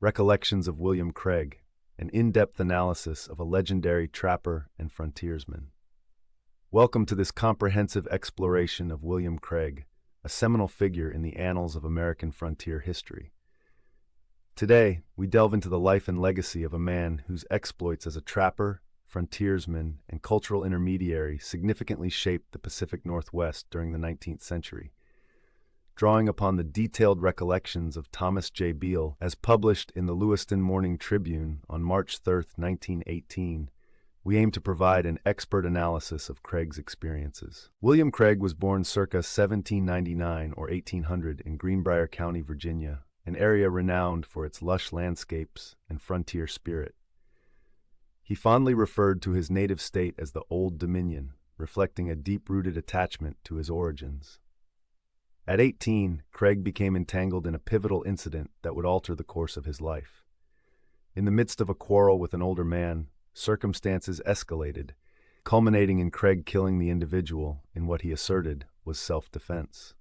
Recollections of William Craig, an in-depth analysis of a legendary trapper and frontiersman. Welcome to this comprehensive exploration of William Craig, a seminal figure in the annals of American frontier history. Today, we delve into the life and legacy of a man whose exploits as a trapper, frontiersman, and cultural intermediary significantly shaped the Pacific Northwest during the 19th century. Drawing upon the detailed recollections of Thomas J. Beale as published in the Lewiston Morning Tribune on March 3, 1918, we aim to provide an expert analysis of Craig's experiences. William Craig was born circa 1799 or 1800 in Greenbrier County, Virginia, an area renowned for its lush landscapes and frontier spirit. He fondly referred to his native state as the Old Dominion, reflecting a deep-rooted attachment to his origins. At 18, Craig became entangled in a pivotal incident that would alter the course of his life. In the midst of a quarrel with an older man, circumstances escalated, culminating in Craig killing the individual in what he asserted was self-defense.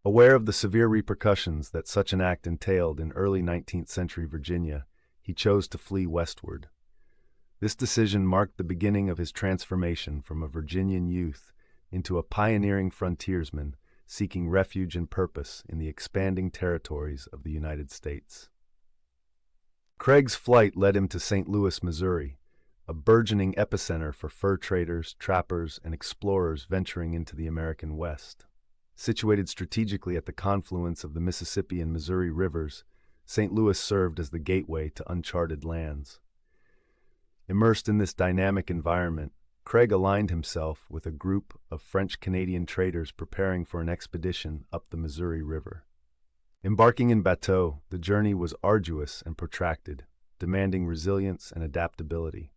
Aware of the severe repercussions that such an act entailed in early 19th century Virginia, he chose to flee westward. This decision marked the beginning of his transformation from a Virginian youth into a pioneering frontiersman seeking refuge and purpose in the expanding territories of the United States. Craig's flight led him to St. Louis, Missouri, a burgeoning epicenter for fur traders, trappers, and explorers venturing into the American West. Situated strategically at the confluence of the Mississippi and Missouri rivers, St. Louis served as the gateway to uncharted lands. Immersed in this dynamic environment, Craig aligned himself with a group of French-Canadian traders preparing for an expedition up the Missouri River. Embarking in bateau, the journey was arduous and protracted, demanding resilience and adaptability.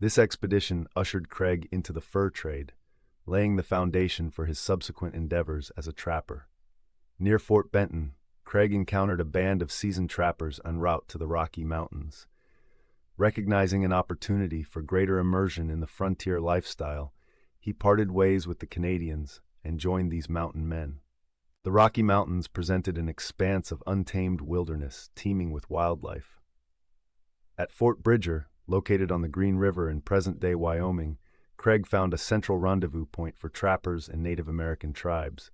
This expedition ushered Craig into the fur trade, laying the foundation for his subsequent endeavors as a trapper. Near Fort Benton, Craig encountered a band of seasoned trappers en route to the Rocky Mountains. Recognizing an opportunity for greater immersion in the frontier lifestyle, he parted ways with the Canadians and joined these mountain men. The Rocky Mountains presented an expanse of untamed wilderness teeming with wildlife. At Fort Bridger, located on the Green River in present-day Wyoming, Craig found a central rendezvous point for trappers and Native American tribes.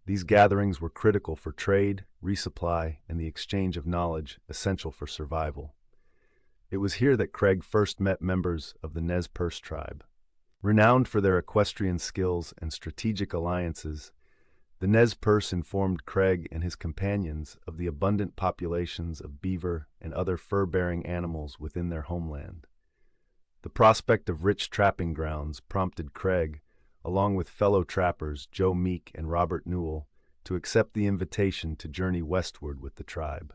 These gatherings were critical for trade, resupply, and the exchange of knowledge essential for survival. It was here that Craig first met members of the Nez Perce tribe. Renowned for their equestrian skills and strategic alliances, the Nez Perce informed Craig and his companions of the abundant populations of beaver and other fur-bearing animals within their homeland. The prospect of rich trapping grounds prompted Craig, along with fellow trappers Joe Meek and Robert Newell, to accept the invitation to journey westward with the tribe.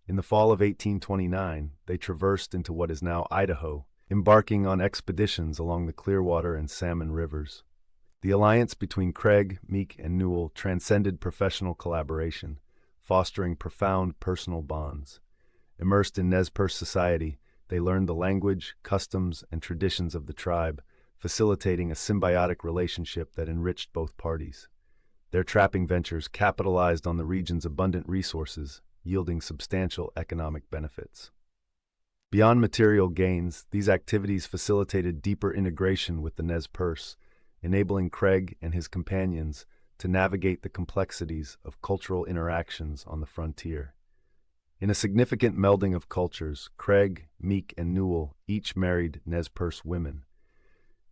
In the fall of 1829, they traversed into what is now Idaho, embarking on expeditions along the Clearwater and Salmon rivers. The alliance between Craig, Meek, and Newell transcended professional collaboration, fostering profound personal bonds. Immersed in Nez Perce society, they learned the language, customs, and traditions of the tribe, facilitating a symbiotic relationship that enriched both parties. Their trapping ventures capitalized on the region's abundant resources, yielding substantial economic benefits. Beyond material gains, these activities facilitated deeper integration with the Nez Perce, enabling Craig and his companions to navigate the complexities of cultural interactions on the frontier. In a significant melding of cultures, Craig, Meek, and Newell each married Nez Perce women.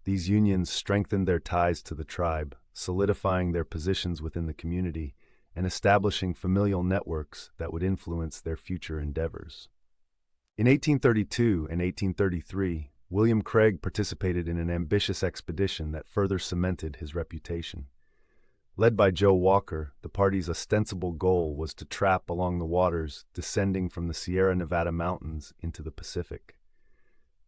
These unions strengthened their ties to the tribe, solidifying their positions within the community and establishing familial networks that would influence their future endeavors. In 1832 and 1833, William Craig participated in an ambitious expedition that further cemented his reputation. Led by Joe Walker, the party's ostensible goal was to trap along the waters descending from the Sierra Nevada mountains into the Pacific.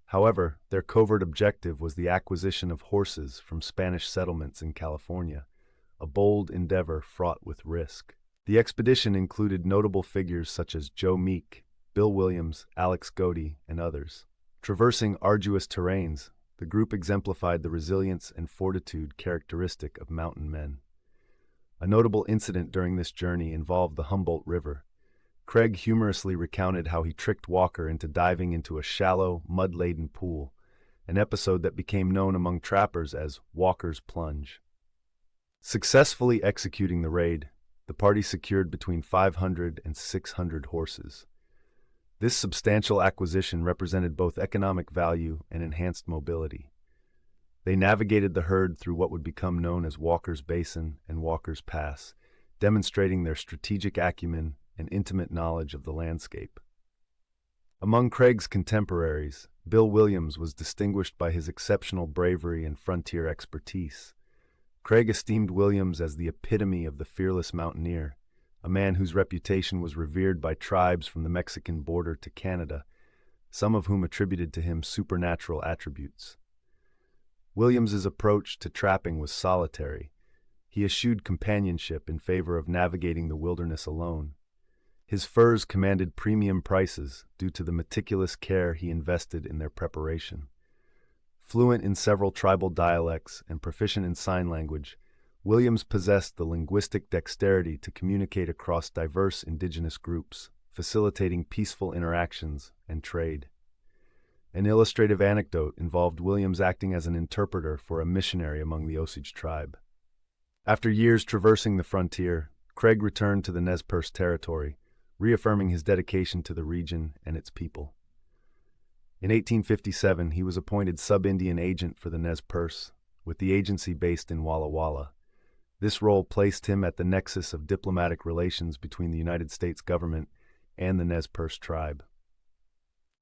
However, their covert objective was the acquisition of horses from Spanish settlements in California, a bold endeavor fraught with risk. The expedition included notable figures such as Joe Meek, Bill Williams, Alex Godey, and others. Traversing arduous terrains, the group exemplified the resilience and fortitude characteristic of mountain men. A notable incident during this journey involved the Humboldt River. Craig humorously recounted how he tricked Walker into diving into a shallow, mud-laden pool, an episode that became known among trappers as Walker's Plunge. Successfully executing the raid, the party secured between 500 and 600 horses. This substantial acquisition represented both economic value and enhanced mobility. They navigated the herd through what would become known as Walker's Basin and Walker's Pass, demonstrating their strategic acumen and intimate knowledge of the landscape. Among Craig's contemporaries, Bill Williams was distinguished by his exceptional bravery and frontier expertise. Craig esteemed Williams as the epitome of the fearless mountaineer, a man whose reputation was revered by tribes from the Mexican border to Canada, some of whom attributed to him supernatural attributes. Williams's approach to trapping was solitary. He eschewed companionship in favor of navigating the wilderness alone. His furs commanded premium prices due to the meticulous care he invested in their preparation. Fluent in several tribal dialects and proficient in sign language, Williams possessed the linguistic dexterity to communicate across diverse indigenous groups, facilitating peaceful interactions and trade. An illustrative anecdote involved Williams acting as an interpreter for a missionary among the Osage tribe. After years traversing the frontier, Craig returned to the Nez Perce territory, reaffirming his dedication to the region and its people. In 1857, he was appointed sub-Indian agent for the Nez Perce, with the agency based in Walla Walla. This role placed him at the nexus of diplomatic relations between the United States government and the Nez Perce tribe.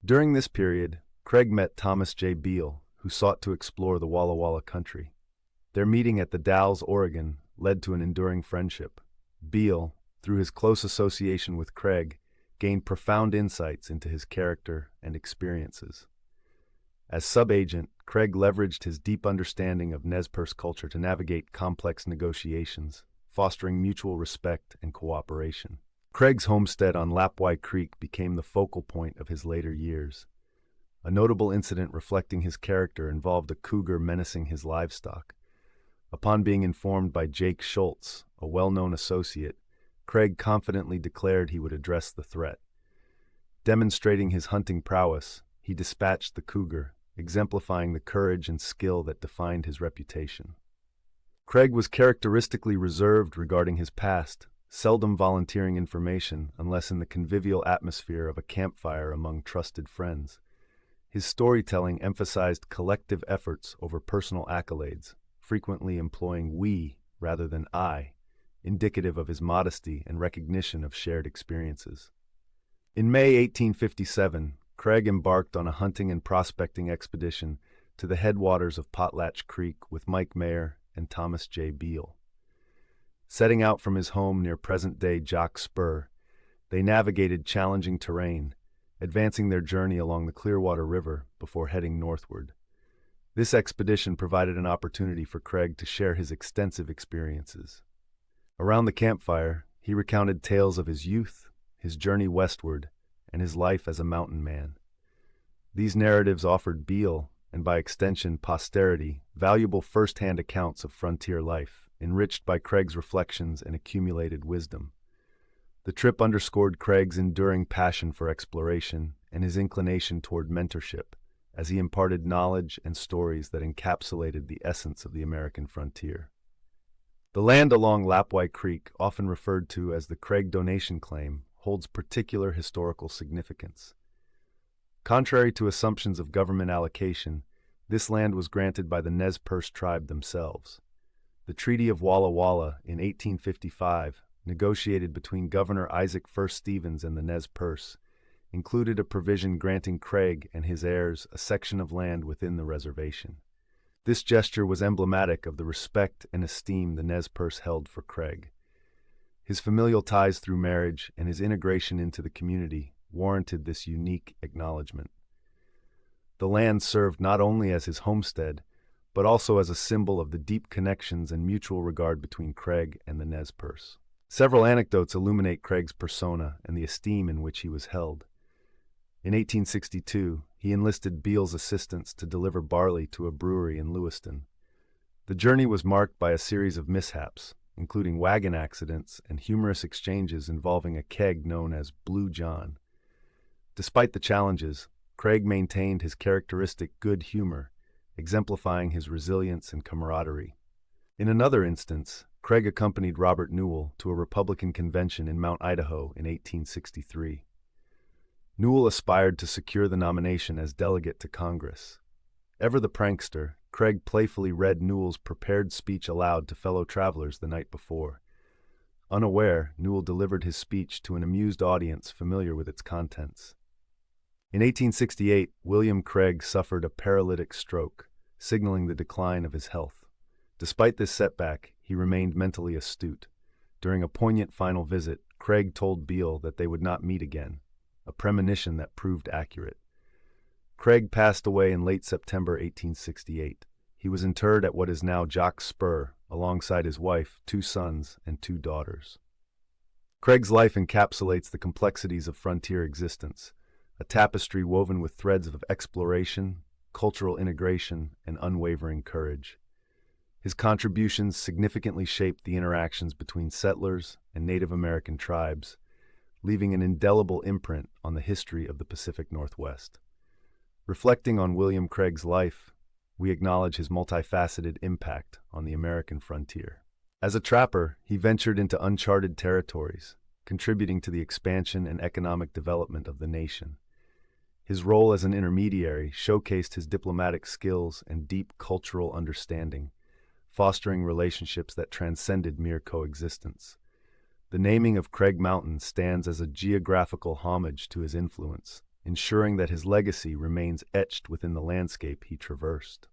During this period, Craig met Thomas J. Beale, who sought to explore the Walla Walla country. Their meeting at the Dalles, Oregon, led to an enduring friendship. Beale, through his close association with Craig, gained profound insights into his character and experiences. As sub-agent, Craig leveraged his deep understanding of Nez Perce culture to navigate complex negotiations, fostering mutual respect and cooperation. Craig's homestead on Lapwai Creek became the focal point of his later years. A notable incident reflecting his character involved a cougar menacing his livestock. Upon being informed by Jake Schultz, a well-known associate, Craig confidently declared he would address the threat. Demonstrating his hunting prowess, he dispatched the cougar, exemplifying the courage and skill that defined his reputation. Craig was characteristically reserved regarding his past, seldom volunteering information unless in the convivial atmosphere of a campfire among trusted friends. His storytelling emphasized collective efforts over personal accolades, frequently employing we rather than I, indicative of his modesty and recognition of shared experiences. In May 1857, Craig embarked on a hunting and prospecting expedition to the headwaters of Potlatch Creek with Mike Mayer and Thomas J. Beale. Setting out from his home near present-day Jock Spur, they navigated challenging terrain, advancing their journey along the Clearwater River before heading northward. This expedition provided an opportunity for Craig to share his extensive experiences. Around the campfire, he recounted tales of his youth, his journey westward, and his life as a mountain man. These narratives offered Beale, and by extension posterity, valuable first-hand accounts of frontier life, enriched by Craig's reflections and accumulated wisdom. The trip underscored Craig's enduring passion for exploration and his inclination toward mentorship, as he imparted knowledge and stories that encapsulated the essence of the American frontier. The land along Lapwai Creek, often referred to as the Craig Donation Claim, holds particular historical significance. Contrary to assumptions of government allocation, this land was granted by the Nez Perce tribe themselves. The Treaty of Walla Walla in 1855, negotiated between Governor Isaac First Stevens and the Nez Perce, included a provision granting Craig and his heirs a section of land within the reservation. This gesture was emblematic of the respect and esteem the Nez Perce held for Craig. His familial ties through marriage and his integration into the community warranted this unique acknowledgement. The land served not only as his homestead, but also as a symbol of the deep connections and mutual regard between Craig and the Nez Perce. Several anecdotes illuminate Craig's persona and the esteem in which he was held. In 1862, he enlisted Beale's assistance to deliver barley to a brewery in Lewiston. The journey was marked by a series of mishaps, including wagon accidents and humorous exchanges involving a keg known as Blue John. Despite the challenges, Craig maintained his characteristic good humor, exemplifying his resilience and camaraderie. In another instance, Craig accompanied Robert Newell to a Republican convention in Mount Idaho in 1863. Newell aspired to secure the nomination as delegate to Congress. Ever the prankster, Craig playfully read Newell's prepared speech aloud to fellow travelers the night before. Unaware, Newell delivered his speech to an amused audience familiar with its contents. In 1868, William Craig suffered a paralytic stroke, signaling the decline of his health. Despite this setback, he remained mentally astute. During a poignant final visit, Craig told Beale that they would not meet again, a premonition that proved accurate. Craig passed away in late September 1868. He was interred at what is now Jock's Spur, alongside his wife, 2 sons, and 2 daughters. Craig's life encapsulates the complexities of frontier existence, a tapestry woven with threads of exploration, cultural integration, and unwavering courage. His contributions significantly shaped the interactions between settlers and Native American tribes, leaving an indelible imprint on the history of the Pacific Northwest. Reflecting on William Craig's life, we acknowledge his multifaceted impact on the American frontier. As a trapper, he ventured into uncharted territories, contributing to the expansion and economic development of the nation. His role as an intermediary showcased his diplomatic skills and deep cultural understanding, fostering relationships that transcended mere coexistence. The naming of Craig Mountain stands as a geographical homage to his influence, ensuring that his legacy remains etched within the landscape he traversed.